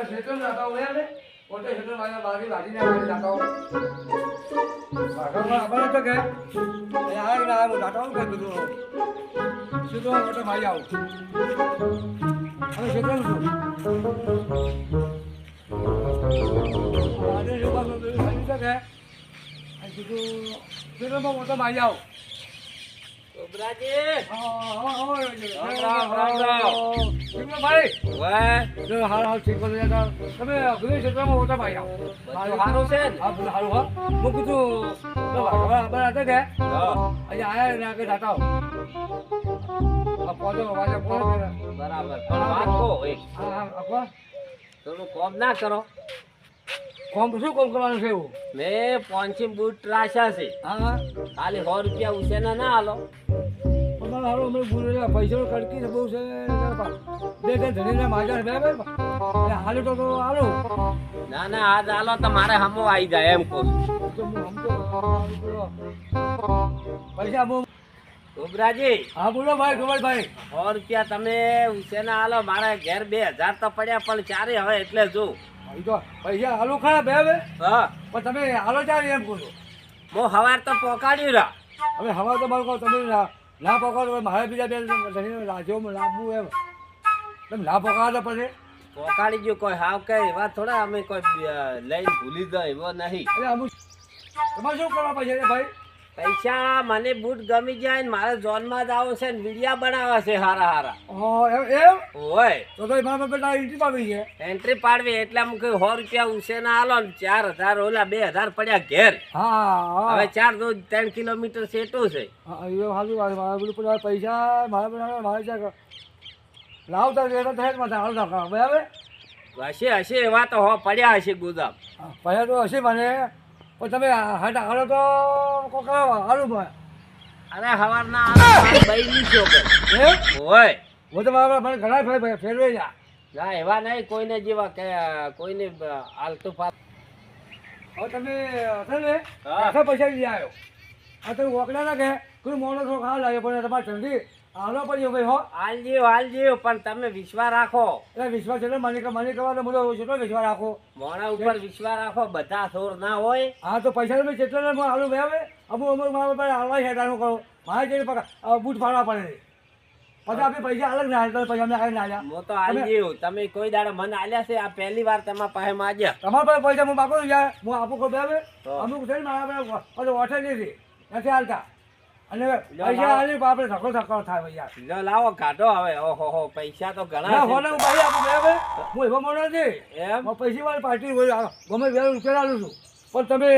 क्षेत्र में जाता हूँ यार मोटे क्षेत्र में बागी बाजी ने जाता हूँ बागा में अपन तो क्या यार ना वो जाता हूँ क्या तो क्षेत्र में मोटे भाई आओ अरे क्षेत्र में आधे लोग भाई तक है ऐसे तो क्षेत्र में मोटे भाई आओ કોબરાજી રામ ભાઈ વાહ જો હાલ ઠીક કરી દેતા તમે અગ્નિ ક્ષેત્રમાં મોટા ભાઈ આવો સારું છે ને? હા બધું સારું હા હું કીધું બરાબર હતા કે અહીંયા આયા ને આગળ જાતા હો આ પોજો વાજે પોજો બરાબર પણ વાત કહો એક હા હા આપવા થોડું કોમ ના કરો કોમ શું કોમ કરવાનું છે એવું મેં પોંચી બૂટ રાખ્યા છે હા હા ખાલી 100 રૂપિયા ઉછેના ના હાલો પણ હારો અમે ભૂલે પૈસા કડકી છે બહુ છે બે ત્રણ ધણીને માજા બે બે હાલો તો હાલો ના ના આજ હાલો તો મારે હમો આવી જાય એમ કહું તો હું પૈસા બહુ કોબરાજી હા બોલો ભાઈ ગોવરભાઈ 100 રૂપિયા તમે ઉછેના હાલો મારા ઘેર 2000 તો પડ્યા પણ ચારે હવે એટલે જો એ તો પૈસા હાલો ખરા બે બે હા પણ તમે હાલો ચાલે એમ કહો છો હું હવાર તો પોકાડ્યું રા હવે હવા તો મારું કહો તમે ના પકડો મારે બીજા બે રાજ્યોમાં લાવવું એમ તમે ના પકડો પછી પોકાડી ગયું કોઈ હાવ કઈ વાત થોડા અમે કોઈ લઈને ભૂલી જાય એવો નહીં એટલે અમુક તમારે શું કરવા પૈસા ભાઈ પૈસા મને બૂટ ગમી જાય ને મારે ઝોનમાં જ આવો છે ને વિડિયા બનાવવા છે હારા હારા એમ હોય તો મારા પેલા ઇન્ટ્રી પાવી છે એન્ટ્રી પાડવી એટલે આમ કઈ 100 રૂપિયા ઉછેના હાલો ને 4000 ઓલા 2000 પડ્યા ઘેર હા હવે 3 કિલોમીટર સેટું છે એ હાજુ મારા પેલું પેલા પૈસા મારે ત્યાં લાવતા રહેતા થાય માથે હાલ નાખા બરાબર હશે એવા તો હો પડ્યા હશે ગોદામ પૈસા તો હશે મને પણ તમે હાટા હાલો તો કોક હાલું ભાઈ અરે હવારના હાલો બૈલી છો કે એમ હોય હું તો મારા મને ઘણા ફેરવે જા ના એવા નહીં કોઈને જેવા કે કોઈને આલતું ફાલ હવે તમે છે ને હા. આખા પૈસા લઈ આવ્યો આ તમે ઓકડા ના કે કોઈ મોડો થોડો ખાવા લાગે પણ તમારે ઠંડી હાલો પડ્યો ભાઈ હો હાલજીવ પણ તમે વિશ્વાસ રાખો એટલે વિશ્વાસ છે મને કહેવાનો મુદ્દો કેટલો વિશ્વાસ રાખો મોણા ઉપર વિશ્વાસ રાખો બધા થોર ના હોય હા તો પૈસા તમે કેટલા ને હાલું ભાઈ હવે અમુક મારા પાસે હાલવા હેઠાનું કરો મારે જે બૂટ ફાડવા પડે પછી આપણે પૈસા અલગ ના હાલતા પછી અમે આવી ના આવ્યા હું તો હાલજીવ તમે કોઈ દાડો મને આલ્યા છે આ પહેલી વાર તમારા પાસે માંગ્યા તમારા પાસે પૈસા હું બાપુ યાર હું આપું કહું બે તો. અમુક છે ને મારા પાસે ઓઠે નથી નથી હાલતા અને પૈસા હાલી આપણે ધક્કો થાય ભાઈ યાર જો લાવો કાઢો હવે ઓહો પૈસા તો ઘણા ના છે. હોને હું ભાઈ આપું બરાબર હું એવો મોડો નથી એમ પૈસા વાળી પાર્ટી હોય ગમે વેર રૂપિયા આલું છું પણ તમે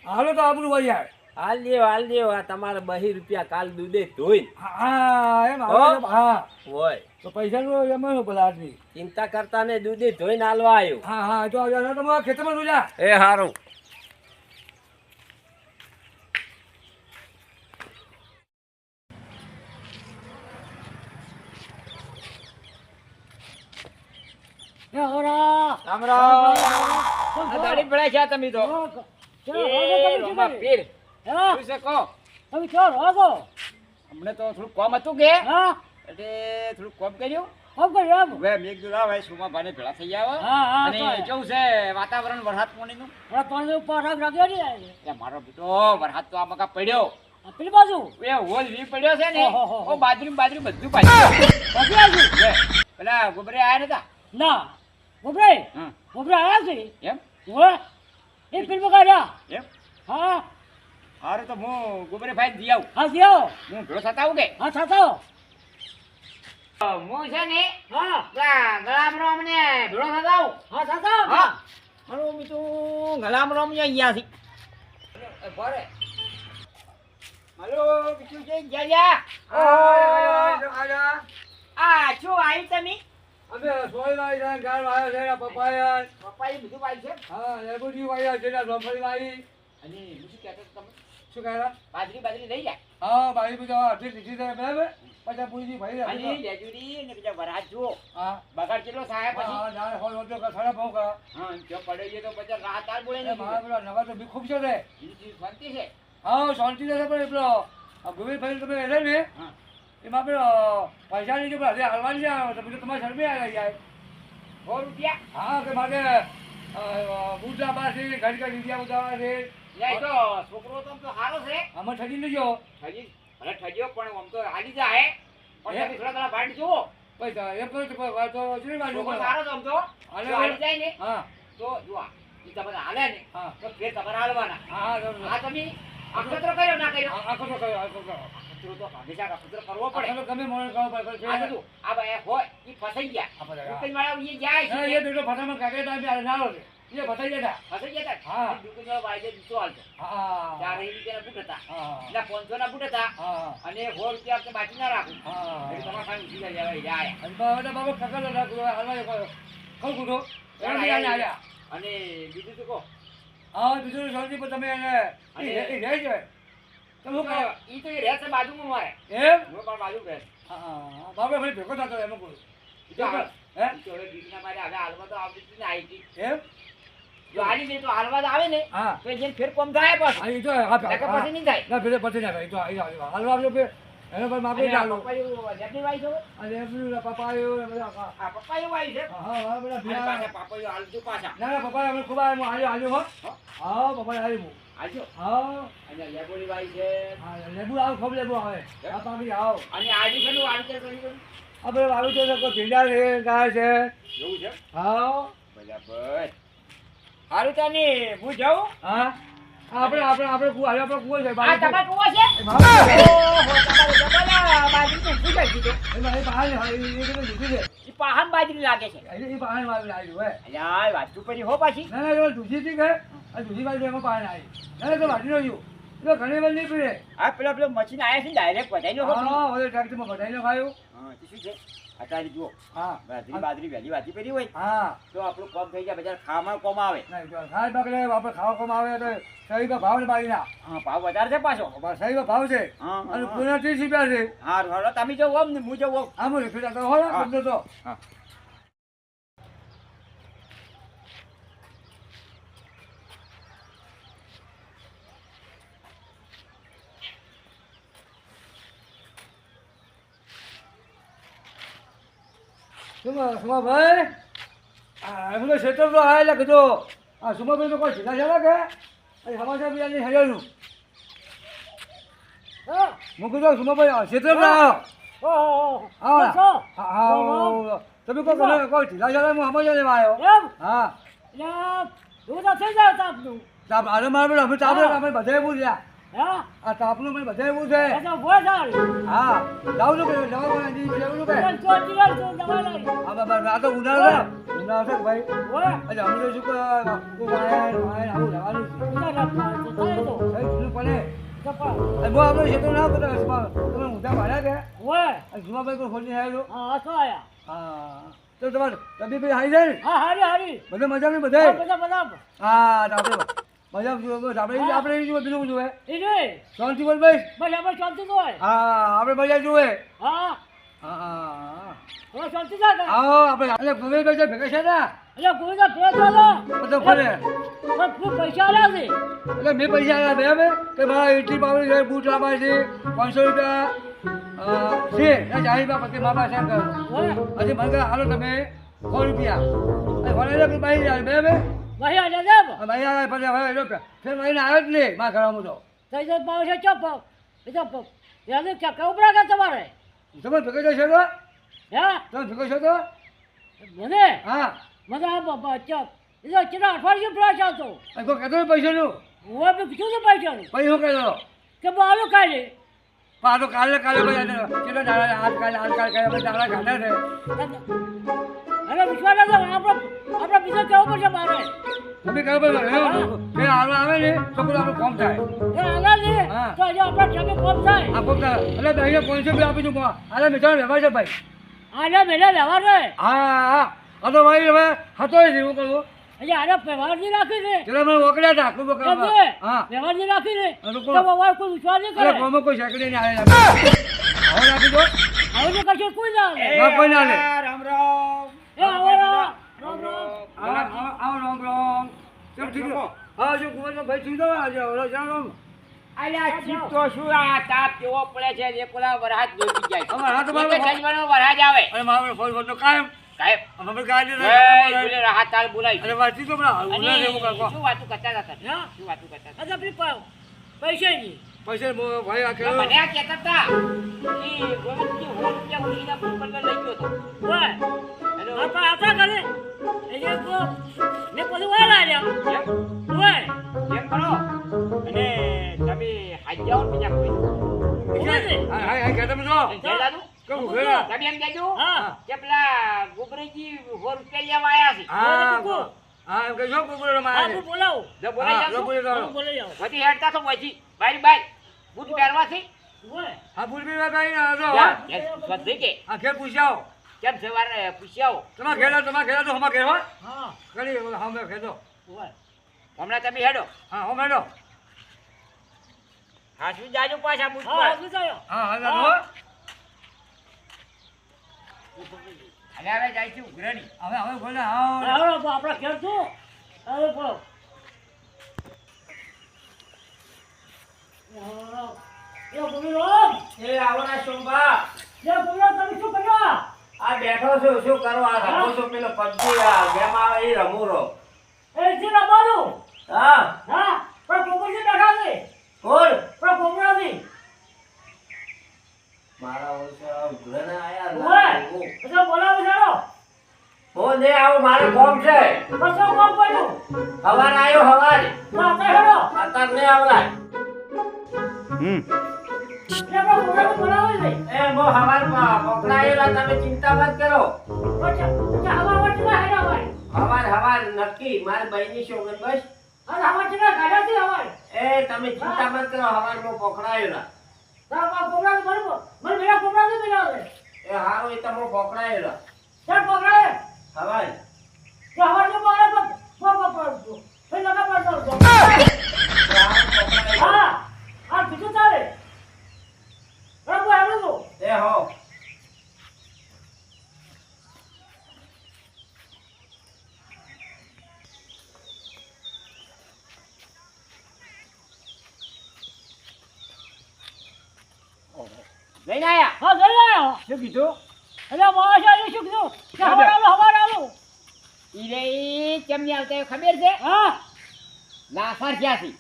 હાલો તો આપણું ભાઈ યાર હાલજીવ આ તમારે 2 રૂપિયા કાલ દૂધે ધોઈ હા એમ હો? હા હોય તો પૈસાનું એમાં પેલા આદમી ચિંતા કરતા ને દૂધે ધોઈને હાલવા આવ્યો હા તો તમારા ખેતરમાં તું જા એ હારું રામ રામ આ દાઢી પડ્યા છે તમે તો એ રોમા પીર શું છે કહો તમે ક્યાં રહો છો અમને તો થોડું કોમ હતું કે હા એટલે થોડું કોમ કર્યું કોમ કર્યું હવે મેઘ દુલા ભાઈ સુમા ભાઈને ભેળા થઈ ગયા હા, હા, અને તો. કેવું છે વાતાવરણ વરસાદ પાણીનું હવે પાણી ઉપર રાગ રાખ્યો નહીં એ મારો બેટો વરસાદ તો આ મકા પડ્યો પેલી બાજુ એ હોલ વી પડ્યો છે ને ઓહો, હો. ઓ બાજરી બધું પાછું બાજુ બાજુ લે, પેલા ગોબરે આયા નતા ના ગોબરાઈ હમ ગોબરા આવ્યા છે એમ ઓએ એ ફિલ્મ કાઢ્યા એમ હા હારું તો હું ગોબરે ભાઈ જી આવું હા જીઓ હું ભેળો થતા આવું કે હા થતો હું છે ને હા ગળામરો અમને ભેળો થતા આવું હા થતો હા હાલો તું ગળામરો અમને અહીંયા થી ભરે હાલો બીજું છે જયા આ શું આવ્યું તમે અમે સોય વાળી છે ગાળ વાળ્યા છે પપાયા પપ્પાએ બધું પાઈ છે હા લેબુડી વાળ્યા છે રોફળી વાળી અને હું શું કહેતો હતો તમે શું કહેલા બાજરી લઈ જાય હા ભાઈ બીજા અડધી દીધી છે બરાબર પછી પૂરી ભાઈ અને લેજુડી ને બીજા વરાજ જુઓ હા બગાડ કેટલો થાય પછી હા ના હોય ઓટો કા સાડા ભાવ કા હા જો પડે છે તો પછી રાત આર બોલે ને મારા પેલા નવા તો બી ખૂબ છે રે બીજી શાંતિ છે હા શાંતિ છે પણ પેલો ગોવિંદ ભાઈ તમે રહે ને હા એમાં પેલો પૈસાની જો હાલવાની છે તો પછી તમારે શરમે આવી જાય રૂપિયા હા કે મારે બૂટ લાવવા છે ઘડી ઘડી ઇન્ડિયા ઉતારવા છે લે એ તો છોકરો તો આમ તો સારો છે આમાં ઠગી લેજો ઠગી ભલે ઠગ્યો પણ આમ તો હાલી જાય પણ તમે થોડા થોડા ભાડ જુઓ પૈસા એ પણ તો જોઈ છોકરો સારો છે આમ તો હાલે જો હાલી જાય ને હા તો જુઓ ઈ તમને હાલે ને હા તો ફેર તમારે હાલવાના હા આ તમે અખતરો કર્યો ના કર્યો આખો તો કયો આખો તો અખતરો તો હંમેશા અખતરો કરવો પડે આખો તો ગમે મોડે કહો પડે આ બધું આ ભાઈ હોય ઈ ફસાઈ ગયા આપણે દુકાન વાળા ઈ જાય હા છે એ બેટો ફટામાં કાકે તા બી નાલો છે એ બતાઈ દેતા ફસાઈ ગયા તા હા. દુકાન વાળા ભાઈ જે દીતો હાલતો હા 4 રૂપિયાના બૂટ હતા હા એટલે 500 ના બૂટ હતા હા અને 100 રૂપિયા આપણે બાકી ના રાખું હા એટલે તમારે ખાલી ઉઠી જાય આયા અને બાબા કાકા રાખો હાલવા કહું કુટો એ બી આલ્યા અને બીજું તો કહો હા બીજું શાંતિ પર તમે એને એ રહે છે તમે શું કરો ઈ તો એ રહે છે બાજુમાં મારે એમ હું પણ બાજુ રહે હા બાબા ભાઈ ભેગો થતો એમ કહું ઈ તો હવે હે ઈ તો હવે બીજના મારે હવે હાલવા તો આવતી જ ને આવી હતી એમ જો હાલી નહીં તો હાલવા તો આવે ને હા તો જેને ફેર કોમ થાય પાછું આ ઈ તો હા નકર પછી નહીં થાય ના ફેરે પછી ના ભાઈ તો હાલવા આવજો કે એને પર માપે ચાલો પપ્પાયું લેફ્ટની વાઈ છો અને એમનું પપ્પા આવ્યો ને બધા આ પપ્પાયું વાઈ છે હા હા બધા અને ભીયા પાછા પાપાયું હાલજો પાછા ના ના પપ્પા અમે ખૂબ આવ્યો હાલ્યો હો હા પપ્પા આવ્યો હાલજો હા અને લેબોડી વાઈ છે હા લેબુ આવ ખૂબ લેબુ આવે આ પામી આવ અને આજુ કેટલું આંતર કરી આપણે આવ્યું છે કોઈ ભીંડા છે ગાય છે જોવું છે હા બરાબર હારું તાને હું જાઉં હા આપણે કુવા આપણે કુવો છે આ તમારો કુવો છે એ ભાવ ઓહો તમારે જબલા બાજરી નું પૂજાઈ દીધું એ બહાર એ બધું દૂધી છે ઈ પાહન બાજરી લાગે છે એ બહાર માં આવ્યું હે અલ્યા વાત તું કરી હો પાછી ના ના દૂધી થી કે આ દૂધી બાજુ એમાં બહાર આવી ના તો વાટી રહ્યું એટલે ઘણી વાર નહીં પીડે આ પેલો મશીન આયા છે ડાયરેક્ટ વધાઈ લો હા ઓલે ટ્રેક્ટરમાં બધાઈને ખાયું હા તે શું છે અત્યારે જુઓ હા બાજરી વહેલી વાતી પડી હોય હા તો આપણું કોમ થઈ જાય બજાર ખાવામાં કોમ આવે નહીં તો ખાય બગડે આપણે ખાવા કોમ આવે તો સહી ભાવ ને બારી ના હા ભાવ વધારે છે પાછો સહી ભાવ છે હા અને પૂરા 30 રૂપિયા છે હા હાલો તમે જવું આમ ને હું જવું આમ આમ રીફીટ તો હોય હા. સમજો તો હા સુમાભાઈ એમ તો ક્ષેત્ર તો આવેલા કીધો આ સુમાભાઈ તો કોઈ સીધા ચાલે કે અહીં સમાચાર બી નહીં હજારનું હું કીધું સુમાભાઈ ક્ષેત્ર તો આવ્યો હા તમે કોઈ ઢીલા ચાલે હું સમાચાર લેવા આવ્યો હા આરે મારે અમે તાપે અમે બધા એવું છે આ તાપનું અમે બધા એવું છે હા જાઉં છું કે જવા લેવું કે હા બાબા આ તો ઉનાળો છે ઉનાળો છે કે ભાઈ અચ્છા અમે તો શું કે આવું રહેવાનું છે પડે હું આપણે ક્ષેત્ર ના કરતા તમે ઊંધા ભાડ્યા કે જુમાભાઈ કોઈ ખોલી આવ્યો હા તો તમારે તબી ભાઈ હારી જાય ને બધા મજા નહીં બધા હા તો આપણે મજા આપણે એ જુએ બીજું જુએ શાંતિ બોલ ભાઈ હા આપણે મજા જુએ હા આપણે એટલે ગમે ભાઈ ભેગા છે ને બધો ફરે એટલે મેં પૈસા આવ્યા બે અમે કે મારા ઇડલી પાવડી છે બૂટ લાવવા છે 500 રૂપિયા છે ચાલીસ રૂપિયા પછી મા પાસે કરો હજી મને કહે હાલો તમે 100 રૂપિયા ભણે કે ભાઈ જાય બે બે ભાઈ આવે પછી હવે જો ફેર મહિને આવ્યો જ નહીં મારા ઘરમાં તો તમે ભેગો જશો તો તમે ભેગો છો તો હા કોઈ કહેતો પૈસાનું પછી શું કહેતો પાછો કાલે ભાઈ કેટલા દાડા હાથ કાલે કર્યા પછી દાડા કાઢ્યા છે તમે કહો ભાઈ હાલવા આવે ને છોકરો આપણું કોમ થાય આ કોમ થાય એટલે ભાઈને 500 રૂપિયા આપી દઉં આલે મીઠાનો વ્યવહાર છે ભાઈ હા આ તો ભાઈ હવે હતો જ એવું કહું ચલો મને ઓકડ્યા હતા ખૂબ હા કોઈ સેકન્ડ નહીં આવે હવે રાખી દો ના કોઈ ના લે રામ રામ આવો રામ કેમ ઠીક છે? હા જો કુંવરનો ભાઈ ઠીક છે આજે ઓલો જાણો અલ્યા ચીપ તો શું આ તાપ કેવો પડે છે જે પેલા વરહાદ જોઈ જાય અમારા હાથ મારો સજવાનો વરહાદ આવે અને મારો ફોન તો કાયમ સાહેબ અમે ગાડી એ બોલે રાહત તાળ બોલાય અરે વાંચી તો બરા અને ઉના દેવું કાકો શું વાતું કરતા હતા તમે? હા? શું વાતું કરતા હતા? આ તો આપણી પૈસા નહીં. પૈસા ભાઈ આ તો ખેલો મને આ કહેતા હતા એ ગોવિંદજી ₹100 ઉડીના ફોન પર લઈ ગયો હતો. ઓય, હેલો આપણા હતા ઘરે. એટલે તો મેં પછી વાર આવ્યા. એમ ઓય, એમ કરો અને તમે હાઈ જાઓ ને બીજા કોઈ ઉભા છે. હા હા ખેતમ જો જય દાદુ કેવું ખેલો તમે એમ કહેજો હા. કે પેલા ગોબરેજી ₹100 લેવા આવ્યા છે. હા હા એમ કે જો કોબરો હા, મારે હું બોલાવું. જો બોલાઈ હા જાઓ બોલે હું બોલાઈ જાઉં. વધી હેડતા તો વધી બારી બારી બૂટ પહેરવા છે ઓય, હા ભૂલબી ભાઈ ના જો જા, સ્વચ્છ કે આ ખેલ પૂછ્યાઓ કેમ સવારે પૂછ્યા તમાર ખેલા તો હમા ખેવા હા, કરી હમે ખેલો ઓય. હમણાં તમે હેડો હા હો મેડો હા શું જાજો પાછા બૂટ હા, પર આગળ જાઓ. હા હા હો અને હવે જાય છે ઉઘરાણી હવે બોલે હા હાલો, તો આપણા ઘેર છું. હવે બોલો. એ ગોવિંદરામ, એ આવના શોભા એ ગોવિંદરામ, તમે શું કર્યા? આ બેઠો છું શું કરો આ રમો છો પેલો પબજી આ ગેમ આવે એ રમું રહો એ જે રમવાનું. હા હા, પણ ગોબરજી બેઠા છે. કોણ પણ ગોબરાજી. મારા ઓછા ઉઘરાણા ઓય, આયા એટલે બોલાવો ચાલો. હું ને આવું મારે કોમ છે પછી કોમ પડ્યું. હવાર આવ્યો હવાર તો આપણે હેડો. અત્યાર નહીં આવલાય એટલે આપણે ગોબરાજી બોલાવો છે. એ મો હવાર પકડાયેલા તમે ચિંતા મત કરો પછી હવા વચ્ચે હેડો ભાઈ. હવાર નક્કી મારી બહેની શોગન બસ અને હવા વચ્ચે ગાડાથી હવા. એ તમે ચિંતા મત કરો હવાર મો પકડાયેલા તો આ ગોબરાજી બરોબર. મને પેલા ગોબરાજી બોલાવે. એ હારો એ તમે પકડાયેલા ચાલ પકડાય. હવાર કે હવા જો પકડે તો પડતો. ફેર લગા પડતો. હા, આ બીજું ચાલે. બરાબર આવડું તો. એ હો લઈને આયા હા, જઈ આવ્યો. શું કીધું એટલે મહાશય શું કીધું? કે હવાર આવું. ઈ રે ઈ કેમ નહીં આવતા એ ખબર છે હા, લાસાર ક્યાંથી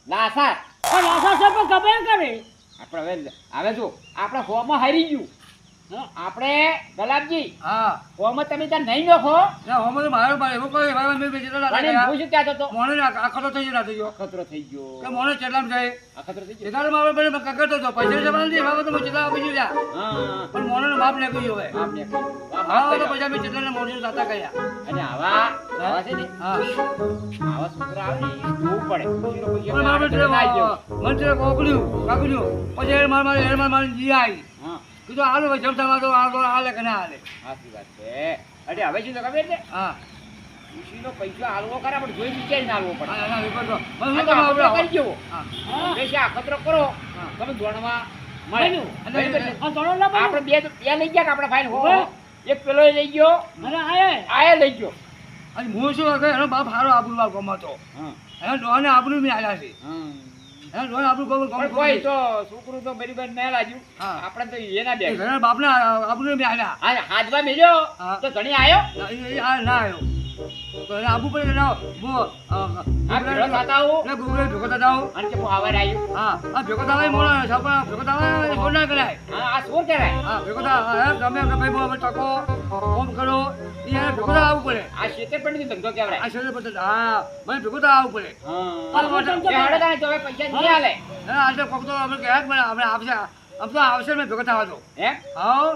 લાસાર પણ આશા છે પણ ખબર કરે. આપણે હવે જો આપણે હોમાં હારી ગયું આપણે ગલાબજી હા હોમાં તમે ત્યાં નહીં નખો ના હો તો મારો ભાઈ એવો કોઈ ભાઈ મેં બેચેલા અને લાગ્યા હું શું કહેતો હતો મોણે આખો થઈ ગયો થઈ ગયો અખતરો થઈ ગયો કે મોણે ચેટલામ જાય અખતરો થઈ ગયો એકાદ મારો ભાઈ કકડતો હતો પૈસા જમા નથી હવે તો ચેટલા આપી દીધા હા પણ મોણે માપ લાગી ગયો હવે આપને હા તો પછી અમે ચેટલાને મોઢે દાતા કર્યા અને આવા છે ને હા આવા છોકરા આવે ને એ જોવું પડે પછી પણ મારે આપણે ના જવું. મંત્રી કાકડ્યું પછી મારે જી આવી હા કીધું હાલો ભાઈ જમતા તો હાલે કે ના હાલે સાચી વાત છે અરે હવે શું તો ખબર છે હા ખુશીનો પૈસો હાલવો ખરા પણ જોઈ વિચારીને હાલવો પડે હા ના વિપર તો આ તો અખતરો કરી જવો હા હા, બેસી અખતરો કરો હા. તમે ધોણમાં મળે બન્યું. બરાબર છે? આ ધોરણ ના આપણે બન્યું. બે લઈ ગયા કે આપણે ફાઇન હો હા. એક પેલો લઈ ગયો અને આયે. આયા લઈ ગયો અને હું શું હતો એનો બાપ હારો આબુ બાપ ગમતો હા એનો ડોહાને આબરૂ મેં આવ્યા છે એનો ડોહાને આબરૂ પણ કોઈ તો છોકરું તો બરાબર ના લાગ્યું હા. આપણે તો એના બે ઘણા બાપને આબરૂ મેં આવ્યા હા હાથમાં મેલ્યો હા. તો ધણી આવ્યો ના આવ્યો તો એને આબુ પડે ના આ ભેળો થતા આવું એટલે ગુગલે ભેગો થતા આવું અને કે હું આવાર આવ્યું હા આ ભેગો થવા મોડા છાપા ભેગો થવા ફોન ના કરાય હા આ શું કહેવાય હા ભેગો થવા ગમે કે ભાઈ અમે ટકો ફોન કરો એ એને ભેગો થવા આવવું પડે આ છેતરપિંડી ધંધો કહેવાય આ શરીર પર હા મને ભેગો થવા આવવું પડે હા આ કોઈ એ હાડો તાણે તો હવે પૈસા નહીં હાલે હા આજે કોક તો અમે કહે મને આપણે આવશે આમ તો આવશે મેં ભેગો થવા દો એમ હા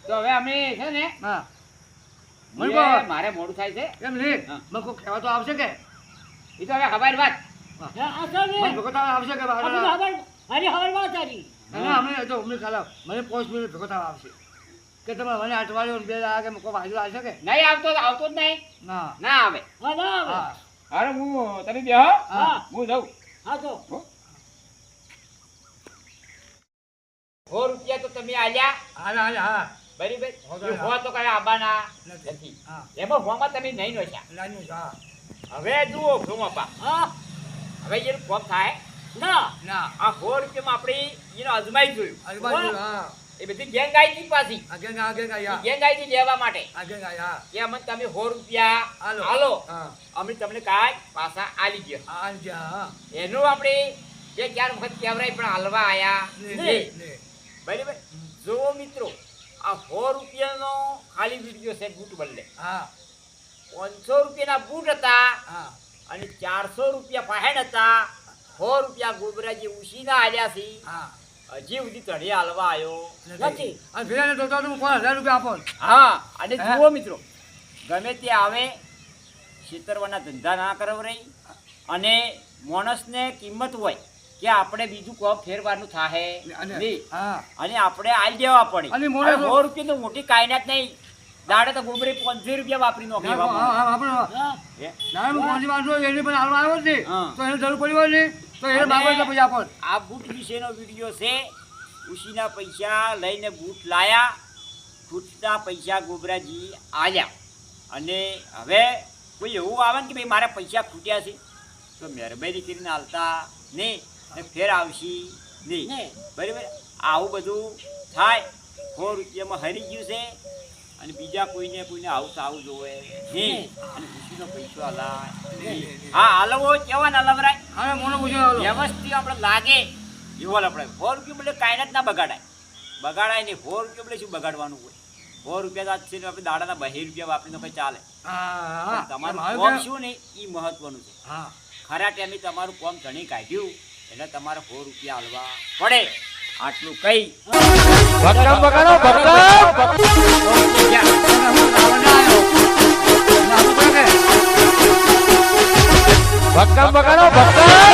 તો હવે અમે છે ને હા મને એ કહો મારે મોડું થાય છે એમ નહીં હા. મને કોઈ કહેવા તો આવશે કે એ તો હવે ખબર વાત આ છે ને. મને ભેગો થવા આવશે કે આ બધું હવાર. હારી હવારમાં તારી. ના અમે તો અમને ખાલા મને 5 મિનિટ ભેગો થવા આવશે કે તમે મને અઠવાડિયો બે આ કે કોઈ બાજુ આવશે કે નહીં આવતો જ નહીં ના ના આવે હા, ના આવે. હા અરે હું તમે બેહો હા. હું જાઉં હા, તો. ₹100 તો તમે આલ્યા હા હા બરાબર હો તો એ હો તો કઈ આબાના નથી. નથી હા એમાં હોમાં તમે નહીં નોખ્યા લાઈનું હા હવે જુઓ ભૂમાપા હા, હવે એનું કોમ થાય ના. ના આ ₹100 માં આપણે એનો અજમાઈ જોયું આજુબાજુ હા એ બધી ગેંગ આવી હતી પાછી આગળ ગા ગેંગ આવી હતી લેવા માટે આગળ ગયા કે અમને તમે 100 રૂપિયા હાલો. હાલો હા અમે તમને કાંઈ પાછા આલી ગયા આ જા એનું આપણે બે ચાર વખત કહેવરાય પણ હાલવા આયા લે નહીં. લે બરાબર જો મિત્રો આ 100 રૂપિયાનો ખાલી વિડીયો છે બૂટ બદલે હા 500 રૂપિયાના બૂટ હતા હા અને 400 રૂપિયા પહેણ હતા 100 રૂપિયા ગોબરાજી ઉશીના આલ્યા છે હા હજી સુધી તળે હાલવા આવ્યો નથી અને ફેરાને તો તું 1000 રૂપિયા આપો હા અને હે? જુઓ મિત્રો ગમે તે આવે છેતરવાના ધંધા ના કરવ રહી અને માણસને કિંમત હોય કે આપણે બીજું કોઈ ફેરવાનું થાહે અને નહીં હા અને આપણે આલી દેવા પડે અને મોણસ- 100 રૂપિયા તો મોટી કાયનાત નહીં દાડે તો ગોબરે 500 રૂપિયા વાપરી નો હા હા આપણે ના હું કોની વાંધો એની પણ હાલવા આવ્યો જ હા. નહીં તો એને જરૂર પડી હોય ને તો એને અને બાબત તો પૈસા આપો આ બૂટ વિશેનો વિડીયો છે ઉશીના પૈસા લઈને બૂટ લાયા ખૂટતા પૈસા ગોબરાજી આલ્યા અને હવે કોઈ એવું આવે ને કે ભાઈ મારા પૈસા ખૂટ્યા છે તો મહેરબાની કરીને હાલતા નહીં અને ફેર આવશી નહીં બરાબર આવું બધું થાય 100 રૂપિયામાં હરી ગયું છે અને બીજા કોઈને આવું સાવું જોવે નહીં અને ખુશીનો પૈસો હલાય નહીં. હા હલવો કેવા ને હલવરાય હા મોનો પૂછ્યો હાલો વ્યવસ્થિત આપણે લાગે એવો આપણે 100 રૂપિયા બદલે કાંઈ જ ના બગાડાય નહીં 100 રૂપિયા બદલે શું બગાડવાનું હોય 100 રૂપિયા તો છે આપણે દાડાના 2 રૂપિયા વાપરીને કંઈ ચાલે હા તમારું મારું કોમ કામ- શું ને એ મહત્વનું છે હા ખરા ટાઈમે તમારું કોમ ધણી કાઢ્યું એટલે તમારે 100 રૂપિયા હાલવા પડે આટલું કઈ ભક્કમ બગાડો ભક્કમ ભક્કમ બગાડો ભક્કમ